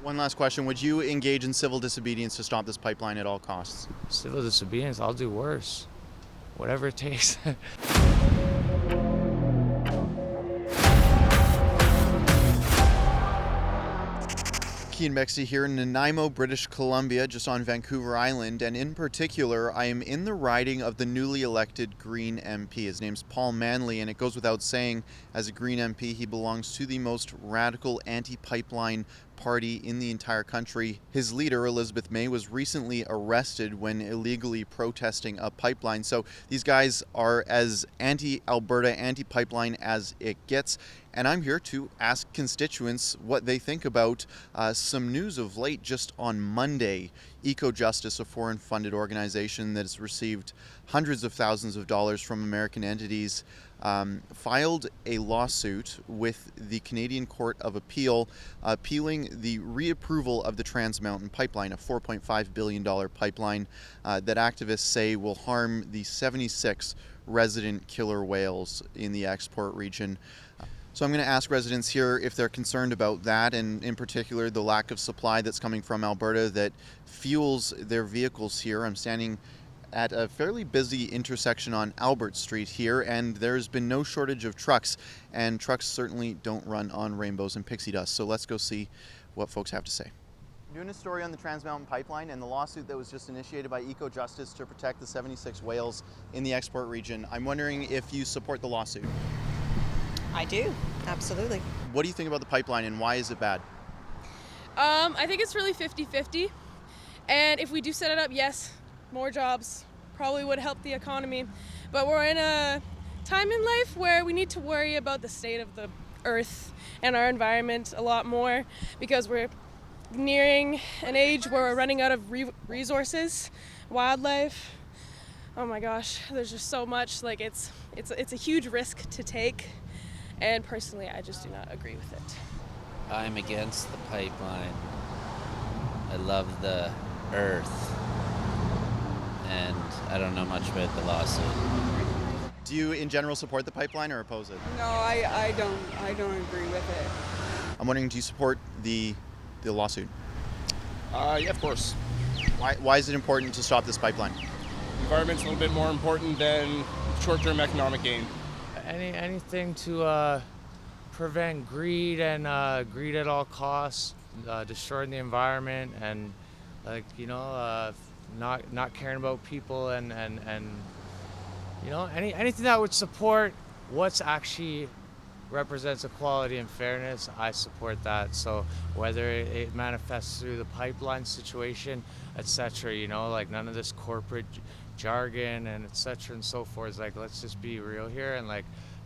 One last question. Would you engage in civil disobedience to stop this pipeline at all costs? Civil disobedience, I'll do worse. Whatever it takes. Keean Bexte here in Nanaimo, British Columbia, just on Vancouver Island, and in particular, I am in the riding of the newly elected Green MP. His name's Paul Manley, and it goes without saying, as a Green MP, he belongs to the most radical anti-pipeline party in the entire country. His leader, Elizabeth May, was recently arrested when illegally protesting a pipeline. So these guys are as anti-Alberta, anti-pipeline as it gets. And I'm here to ask constituents what they think about some news of late. Just on Monday, EcoJustice, a foreign-funded organization that has received hundreds of thousands of dollars from American entities, filed a lawsuit with the Canadian Court of Appeal, appealing the reapproval of the Trans Mountain Pipeline, a $4.5 billion pipeline that activists say will harm the 76 resident killer whales in the export region. So I'm going to ask residents here if they're concerned about that, and in particular the lack of supply that's coming from Alberta that fuels their vehicles here. I'm standing at a fairly busy intersection on Albert Street here, and there's been no shortage of trucks, and trucks certainly don't run on rainbows and pixie dust. So let's go see what folks have to say. I'm doing a story on the Trans Mountain Pipeline and the lawsuit that was just initiated by EcoJustice to protect the 76 whales in the export region. I'm wondering if you support the lawsuit. I do, absolutely. What do you think about the pipeline and why is it bad? I think it's really 50-50. And if we do set it up, yes, more jobs probably would help the economy. But we're in a time in life where we need to worry about the state of the earth and our environment a lot more, because we're nearing an age where we're running out of resources, wildlife. Oh my gosh, there's just so much. Like it's a huge risk to take. And personally, I just do not agree with it. I'm against the pipeline. I love the earth. And I don't know much about the lawsuit. Do you in general support the pipeline or oppose it? No, I don't agree with it. I'm wondering, do you support the lawsuit? Yeah, of course. Why is it important to stop this pipeline? Environment's a little bit more important than short-term economic gain. Anything to prevent greed and greed at all costs, destroying the environment, and not caring about people, and anything that would support what's actually represents equality and fairness. I support that. So whether it manifests through the pipeline situation, etc., like none of this corporate jargon and etc. and so forth. Like, let's just be real here and like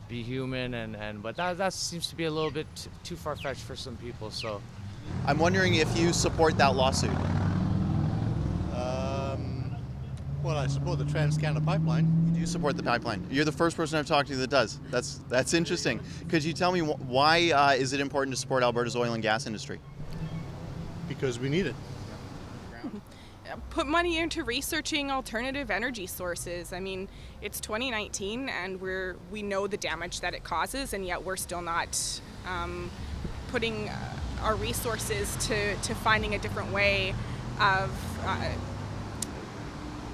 be human, but that seems to be a little bit too far-fetched for some people. So I'm wondering if you support that lawsuit. Well, I support the Trans-Canada Pipeline. You do support the pipeline. You're the first person I've talked to that does. That's interesting. Could you tell me why is it important to support Alberta's oil and gas industry? Because we need it. Put money into researching alternative energy sources. I mean, it's 2019 and we know the damage that it causes, and yet we're still not putting our resources to finding a different way of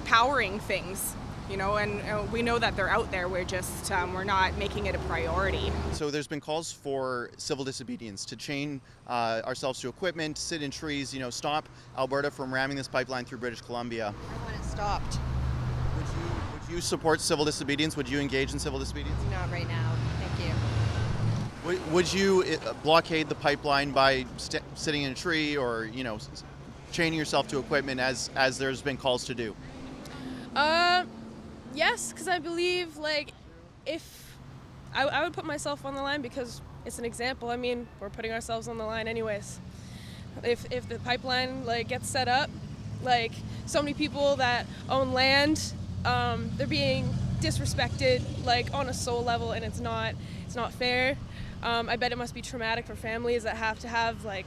powering things, and we know that they're out there. We're just we're not making it a priority. So there's been calls for civil disobedience to chain ourselves to equipment, sit in trees, stop Alberta from ramming this pipeline through British Columbia. I want it stopped. Would you support civil disobedience? Would you engage in civil disobedience? Not right now, thank you. Would you blockade the pipeline by sitting in a tree or, chaining yourself to equipment as there's been calls to do? Yes, because I believe, if I would put myself on the line, because it's an example. I mean, we're putting ourselves on the line anyways. If the pipeline gets set up, so many people that own land, they're being disrespected on a soul level, and it's not fair. I bet it must be traumatic for families that have to have a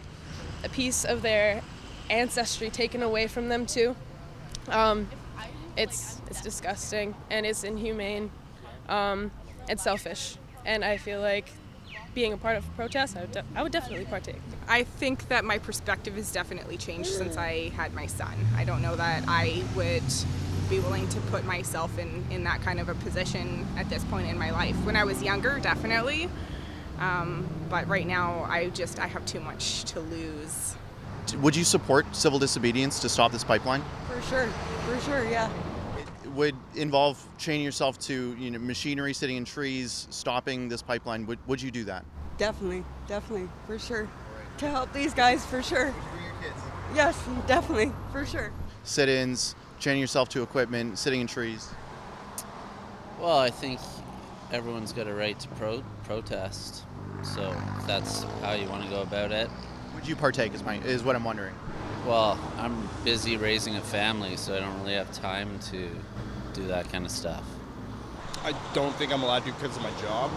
piece of their ancestry taken away from them too. It's disgusting, and it's inhumane, and selfish. And I feel like being a part of a protest, I would definitely partake. I think that my perspective has definitely changed since I had my son. I don't know that I would be willing to put myself in that kind of a position at this point in my life. When I was younger, definitely. But right now, I have too much to lose. Would you support civil disobedience to stop this pipeline? For sure, yeah. It would involve chaining yourself to machinery sitting in trees, stopping this pipeline. Would you do that? Definitely, for sure. Right. To help these guys, for sure. Would you bring your kids? Yes, definitely, for sure. Sit-ins, chaining yourself to equipment, sitting in trees. Well, I think everyone's got a right to protest. So if that's how you want to go about it. Would you partake is what I'm wondering. Well, I'm busy raising a family, so I don't really have time to do that kind of stuff. I don't think I'm allowed to because of my job,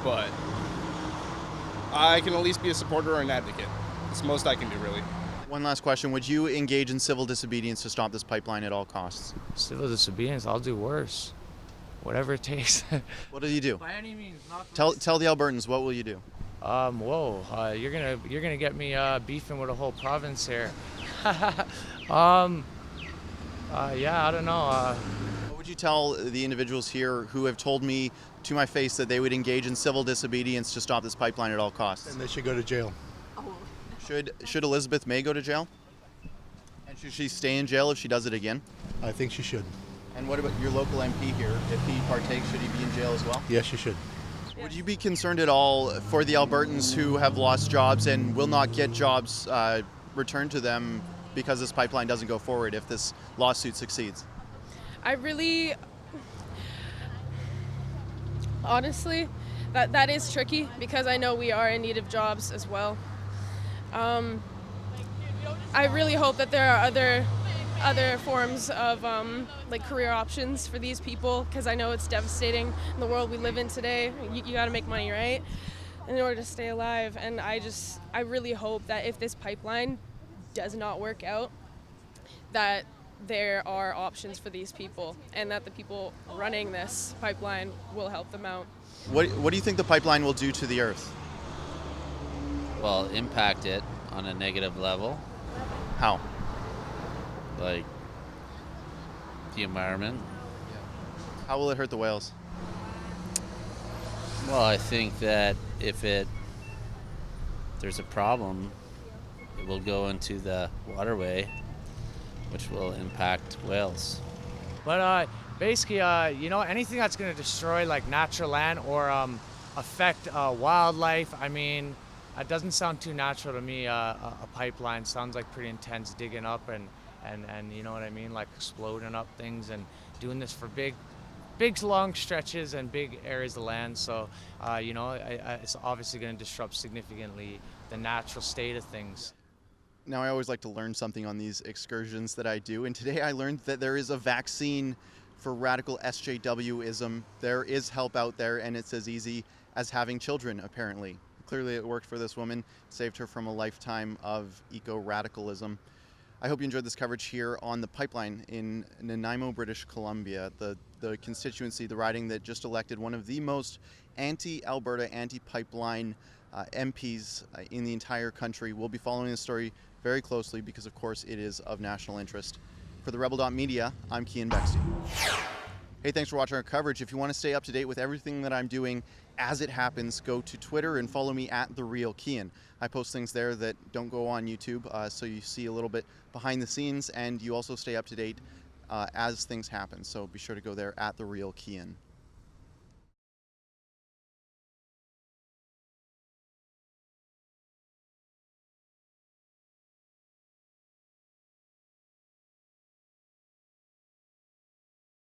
but I can at least be a supporter or an advocate. It's the most I can do, really. One last question. Would you engage in civil disobedience to stop this pipeline at all costs? Civil disobedience, I'll do worse. Whatever it takes. What do you do? By any means, not Tell the Albertans, what will you do? You're gonna get me beefing with a whole province here. Yeah, I don't know. What would you tell the individuals here who have told me to my face that they would engage in civil disobedience to stop this pipeline at all costs? And they should go to jail. Should Elizabeth May go to jail? And should she stay in jail if she does it again? I think she should. And what about your local MP here? If he partakes, should he be in jail as well? Yes, she should. Would you be concerned at all for the Albertans who have lost jobs and will not get jobs returned to them because this pipeline doesn't go forward if this lawsuit succeeds? Honestly, that is tricky because I know we are in need of jobs as well. I really hope that there are other forms of like career options for these people because I know it's devastating in the world we live in today. You got to make money, right, in order to stay alive. And I really hope that if this pipeline does not work out, that there are options for these people and that the people running this pipeline will help them out. What do you think the pipeline will do to the earth? Well, impact it on a negative level. How? Like the environment. How will it hurt the whales? Well, I think that if there's a problem, it will go into the waterway, which will impact whales. But basically, anything that's going to destroy like natural land or affect wildlife, I mean, it doesn't sound too natural to me. A pipeline sounds like pretty intense, digging up and you know what I mean, like exploding up things and doing this for big long stretches and big areas of land. So, it's obviously going to disrupt significantly the natural state of things. Now, I always like to learn something on these excursions that I do, and today I learned that there is a vaccine for radical SJWism. There is help out there, and it's as easy as having children, apparently. Clearly it worked for this woman, saved her from a lifetime of eco-radicalism. I hope you enjoyed this coverage here on the pipeline in Nanaimo, British Columbia, the constituency, the riding that just elected one of the most anti-Alberta, anti-pipeline MPs in the entire country. We'll be following this story very closely because, of course, it is of national interest. For the Rebel.media, I'm Keean Bexte. Hey, thanks for watching our coverage. If you want to stay up to date with everything that I'm doing as it happens, go to Twitter and follow me at @TheRealKeean. I post things there that don't go on YouTube, so you see a little bit behind the scenes, and you also stay up to date as things happen. So be sure to go there at @TheRealKeean.